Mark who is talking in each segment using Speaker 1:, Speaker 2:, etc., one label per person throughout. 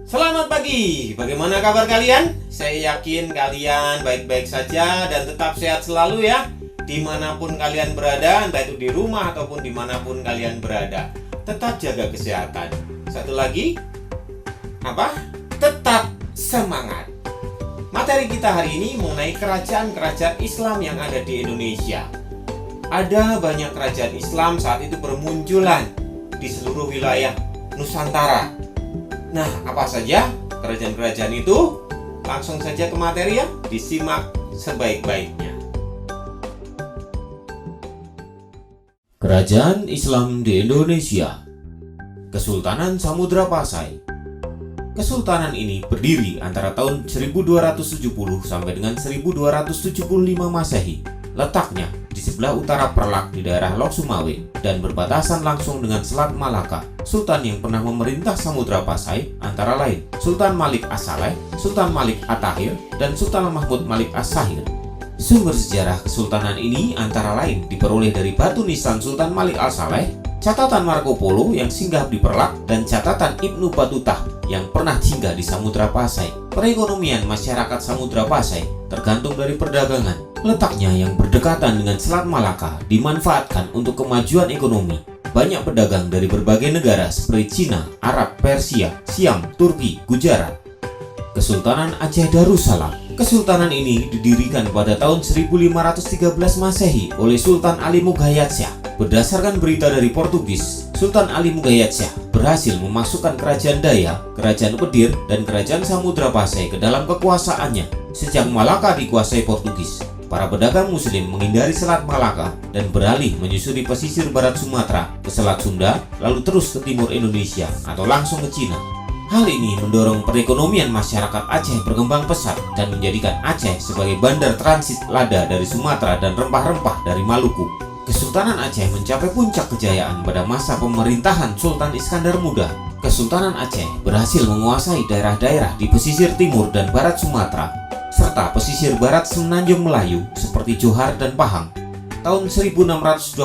Speaker 1: Selamat pagi, bagaimana kabar kalian? Saya yakin kalian baik-baik saja dan tetap sehat selalu ya. Dimanapun kalian berada, entah itu di rumah ataupun dimanapun kalian berada, tetap jaga kesehatan. Satu lagi, apa? Tetap semangat. Materi kita hari ini mengenai kerajaan-kerajaan Islam yang ada di Indonesia. Ada banyak kerajaan Islam saat itu bermunculan di seluruh wilayah Nusantara. Nah, apa saja kerajaan-kerajaan itu? Langsung saja ke materi ya, disimak sebaik-baiknya. Kerajaan Islam di Indonesia. Kesultanan Samudra Pasai. Kesultanan ini berdiri antara tahun 1270 sampai dengan 1275 Masehi. Letaknya di sebelah utara Perlak di daerah Lok Sumawe dan berbatasan langsung dengan Selat Malaka. Sultan yang pernah memerintah Samudra Pasai antara lain Sultan Malik As-Saleh, Sultan Malik At-Tahir, dan Sultan Mahmud Malik As-Sahir. Sumber sejarah kesultanan ini antara lain diperoleh dari batu nisan Sultan Malik As-Saleh, catatan Marco Polo yang singgah di Perlak, dan catatan Ibnu Batutah yang pernah singgah di Samudra Pasai. Perekonomian masyarakat Samudra Pasai tergantung dari perdagangan. Letaknya yang berdekatan dengan Selat Malaka dimanfaatkan untuk kemajuan ekonomi. Banyak pedagang dari berbagai negara seperti Cina, Arab, Persia, Siam, Turki, Gujarat. Kesultanan Aceh Darussalam. Kesultanan ini didirikan pada tahun 1513 Masehi oleh Sultan Ali Mughayat Shah. Berdasarkan berita dari Portugis, Sultan Ali Mughayat Shah berhasil memasukkan kerajaan Daya, kerajaan Pedir, dan kerajaan Samudra Pasai ke dalam kekuasaannya. Sejak Malaka dikuasai Portugis, para pedagang muslim menghindari Selat Malaka dan beralih menyusuri pesisir barat Sumatera ke Selat Sunda, lalu terus ke timur Indonesia atau langsung ke Cina. Hal ini mendorong perekonomian masyarakat Aceh berkembang pesat dan menjadikan Aceh sebagai bandar transit lada dari Sumatera dan rempah-rempah dari Maluku. Kesultanan Aceh mencapai puncak kejayaan pada masa pemerintahan Sultan Iskandar Muda. Kesultanan Aceh berhasil menguasai daerah-daerah di pesisir timur dan barat Sumatera, serta pesisir barat Semenanjung Melayu seperti Johar dan Pahang. Tahun 1629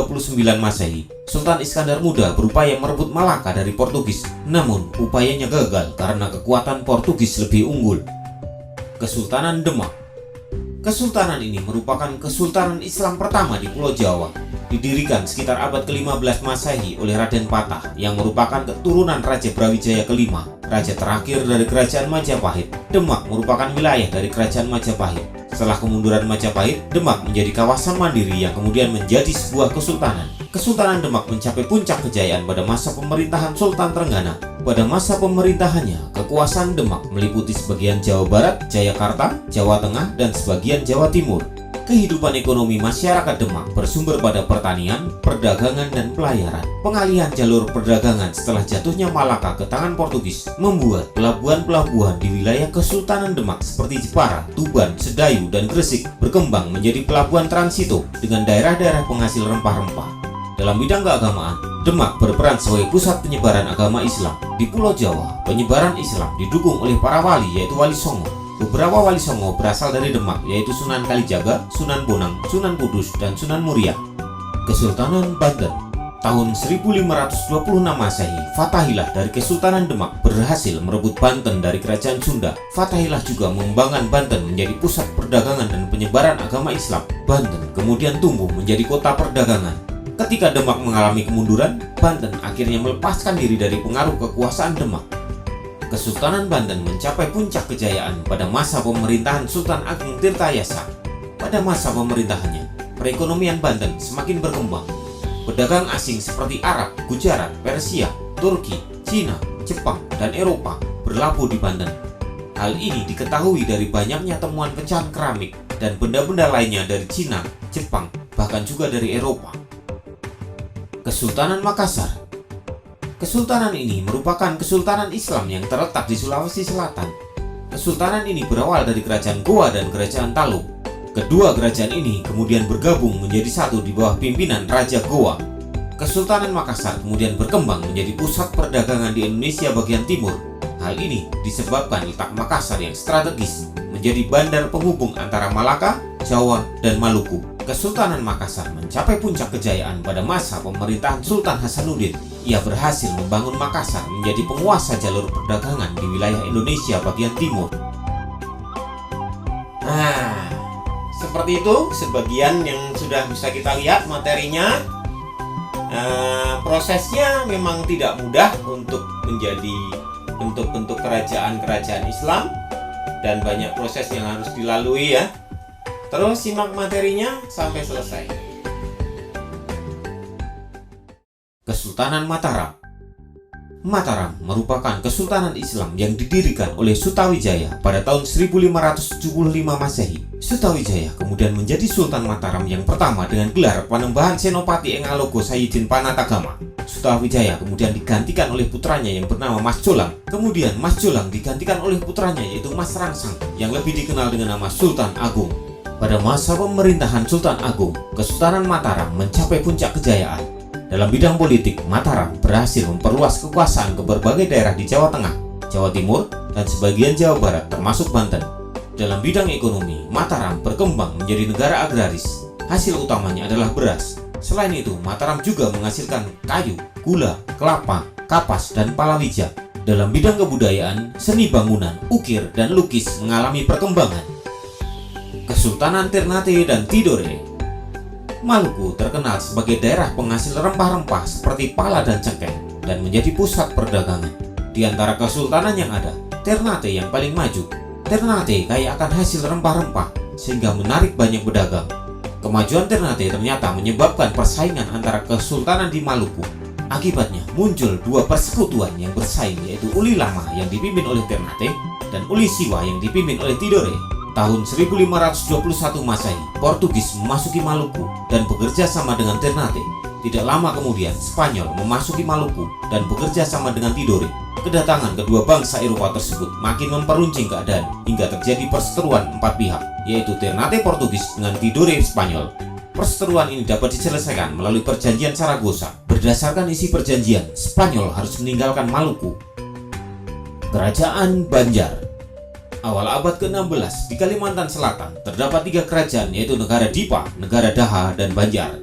Speaker 1: Masehi, Sultan Iskandar Muda berupaya merebut Malaka dari Portugis, namun upayanya gagal karena kekuatan Portugis lebih unggul. Kesultanan Demak. Kesultanan ini merupakan kesultanan Islam pertama di Pulau Jawa, didirikan sekitar abad ke-15 Masehi oleh Raden Patah yang merupakan keturunan Raja Brawijaya kelima, raja terakhir dari Kerajaan Majapahit. Demak merupakan wilayah dari Kerajaan Majapahit. Setelah kemunduran Majapahit, Demak menjadi kawasan mandiri yang kemudian menjadi sebuah kesultanan. Kesultanan Demak mencapai puncak kejayaan pada masa pemerintahan Sultan Trenggana. Pada masa pemerintahannya, kekuasaan Demak meliputi sebagian Jawa Barat, Jayakarta, Jawa Tengah, dan sebagian Jawa Timur. Kehidupan ekonomi masyarakat Demak bersumber pada pertanian, perdagangan, dan pelayaran. Pengalihan jalur perdagangan setelah jatuhnya Malaka ke tangan Portugis membuat pelabuhan-pelabuhan di wilayah Kesultanan Demak seperti Jepara, Tuban, Sedayu, dan Gresik berkembang menjadi pelabuhan transito dengan daerah-daerah penghasil rempah-rempah. Dalam bidang keagamaan, Demak berperan sebagai pusat penyebaran agama Islam. Di Pulau Jawa, penyebaran Islam didukung oleh para wali, yaitu Wali Songo. Beberapa Wali Songo berasal dari Demak, yaitu Sunan Kalijaga, Sunan Bonang, Sunan Kudus, dan Sunan Muria. Kesultanan Banten. Tahun 1526 Masehi, Fathaillah dari Kesultanan Demak berhasil merebut Banten dari Kerajaan Sunda. Fathaillah juga mengembangkan Banten menjadi pusat perdagangan dan penyebaran agama Islam. Banten kemudian tumbuh menjadi kota perdagangan. Ketika Demak mengalami kemunduran, Banten akhirnya melepaskan diri dari pengaruh kekuasaan Demak. Kesultanan Banten mencapai puncak kejayaan pada masa pemerintahan Sultan Agung Tirtayasa. Pada masa pemerintahannya, perekonomian Banten semakin berkembang. Pedagang asing seperti Arab, Gujarat, Persia, Turki, Cina, Jepang, dan Eropa berlabuh di Banten. Hal ini diketahui dari banyaknya temuan pecahan keramik dan benda-benda lainnya dari Cina, Jepang, bahkan juga dari Eropa. Kesultanan Makassar. Kesultanan ini merupakan kesultanan Islam yang terletak di Sulawesi Selatan. Kesultanan ini berawal dari Kerajaan Goa dan Kerajaan Taluk. Kedua kerajaan ini kemudian bergabung menjadi satu di bawah pimpinan Raja Goa. Kesultanan Makassar kemudian berkembang menjadi pusat perdagangan di Indonesia bagian timur. Hal ini disebabkan letak Makassar yang strategis, menjadi bandar penghubung antara Malaka, Jawa, dan Maluku. Kesultanan Makassar mencapai puncak kejayaan pada masa pemerintahan Sultan Hasanuddin. Ia berhasil membangun Makassar menjadi penguasa jalur perdagangan di wilayah Indonesia bagian timur. Nah, seperti itu sebagian yang sudah bisa kita lihat materinya. Prosesnya memang tidak mudah untuk menjadi bentuk-bentuk kerajaan-kerajaan Islam, dan banyak proses yang harus dilalui ya. Terus simak materinya sampai selesai. Kesultanan Mataram. Mataram merupakan kesultanan Islam yang didirikan oleh Sutawijaya pada tahun 1575 Masehi. Sutawijaya kemudian menjadi Sultan Mataram yang pertama dengan gelar Panembahan Senopati Engalogo Sayyidin Panatagama. Sutawijaya kemudian digantikan oleh putranya yang bernama Mas Jolang. Kemudian Mas Jolang digantikan oleh putranya yaitu Mas Rangsang yang lebih dikenal dengan nama Sultan Agung. Pada masa pemerintahan Sultan Agung, Kesultanan Mataram mencapai puncak kejayaan. Dalam bidang politik, Mataram berhasil memperluas kekuasaan ke berbagai daerah di Jawa Tengah, Jawa Timur, dan sebagian Jawa Barat termasuk Banten. Dalam bidang ekonomi, Mataram berkembang menjadi negara agraris. Hasil utamanya adalah beras. Selain itu, Mataram juga menghasilkan kayu, gula, kelapa, kapas, dan palawija. Dalam bidang kebudayaan, seni bangunan, ukir, dan lukis mengalami perkembangan. Kesultanan Ternate dan Tidore. Maluku terkenal sebagai daerah penghasil rempah-rempah seperti pala dan cengkeh dan menjadi pusat perdagangan. Di antara kesultanan yang ada, Ternate yang paling maju. Ternate kaya akan hasil rempah-rempah sehingga menarik banyak pedagang. Kemajuan Ternate ternyata menyebabkan persaingan antara kesultanan di Maluku. Akibatnya muncul dua persekutuan yang bersaing, yaitu Uli Lama yang dipimpin oleh Ternate dan Uli Siwa yang dipimpin oleh Tidore. Tahun 1521 Masehi, Portugis memasuki Maluku dan bekerja sama dengan Ternate. Tidak lama kemudian, Spanyol memasuki Maluku dan bekerja sama dengan Tidore. Kedatangan kedua bangsa Eropa tersebut makin memperuncing keadaan hingga terjadi perseteruan empat pihak, yaitu Ternate Portugis dengan Tidore Spanyol. Perseteruan ini dapat diselesaikan melalui Perjanjian Saragossa. Berdasarkan isi perjanjian, Spanyol harus meninggalkan Maluku. Kerajaan Banjar. Awal abad ke-16 di Kalimantan Selatan terdapat tiga kerajaan, yaitu negara Dipa, negara Daha, dan Banjar.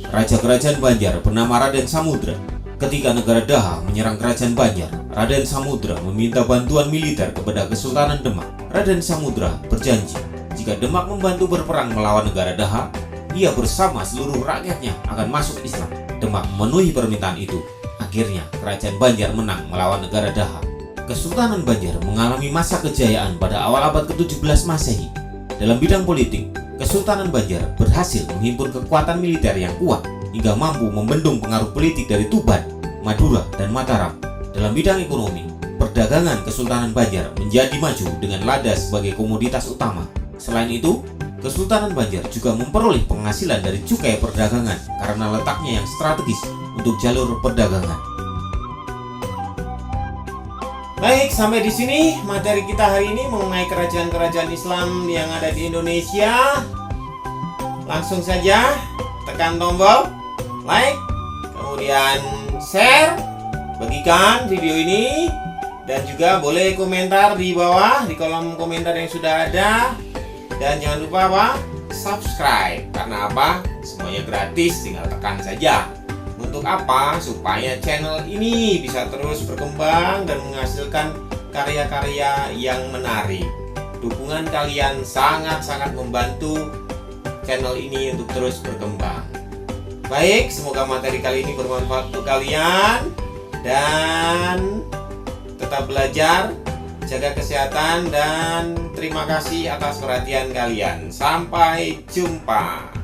Speaker 1: Raja kerajaan Banjar bernama Raden Samudra. Ketika negara Daha menyerang kerajaan Banjar, Raden Samudra meminta bantuan militer kepada Kesultanan Demak. Raden Samudra berjanji jika Demak membantu berperang melawan negara Daha, ia bersama seluruh rakyatnya akan masuk Islam. Demak memenuhi permintaan itu. Akhirnya kerajaan Banjar menang melawan negara Daha. Kesultanan Banjar mengalami masa kejayaan pada awal abad ke-17 Masehi. Dalam bidang politik, Kesultanan Banjar berhasil menghimpun kekuatan militer yang kuat hingga mampu membendung pengaruh politik dari Tuban, Madura, dan Mataram. Dalam bidang ekonomi, perdagangan Kesultanan Banjar menjadi maju dengan lada sebagai komoditas utama. Selain itu, Kesultanan Banjar juga memperoleh penghasilan dari cukai perdagangan karena letaknya yang strategis untuk jalur perdagangan. Baik, sampai di sini materi kita hari ini mengenai kerajaan-kerajaan Islam yang ada di Indonesia. Langsung saja tekan tombol like, kemudian share, bagikan video ini, dan juga boleh komentar di bawah di kolom komentar yang sudah ada. Dan jangan lupa subscribe. Karena apa? Semuanya gratis, tinggal tekan saja. Untuk apa? Supaya channel ini bisa terus berkembang dan menghasilkan karya-karya yang menarik. Dukungan kalian sangat-sangat membantu channel ini untuk terus berkembang. Baik, semoga materi kali ini bermanfaat untuk kalian. Dan tetap belajar, jaga kesehatan, dan terima kasih atas perhatian kalian. Sampai jumpa.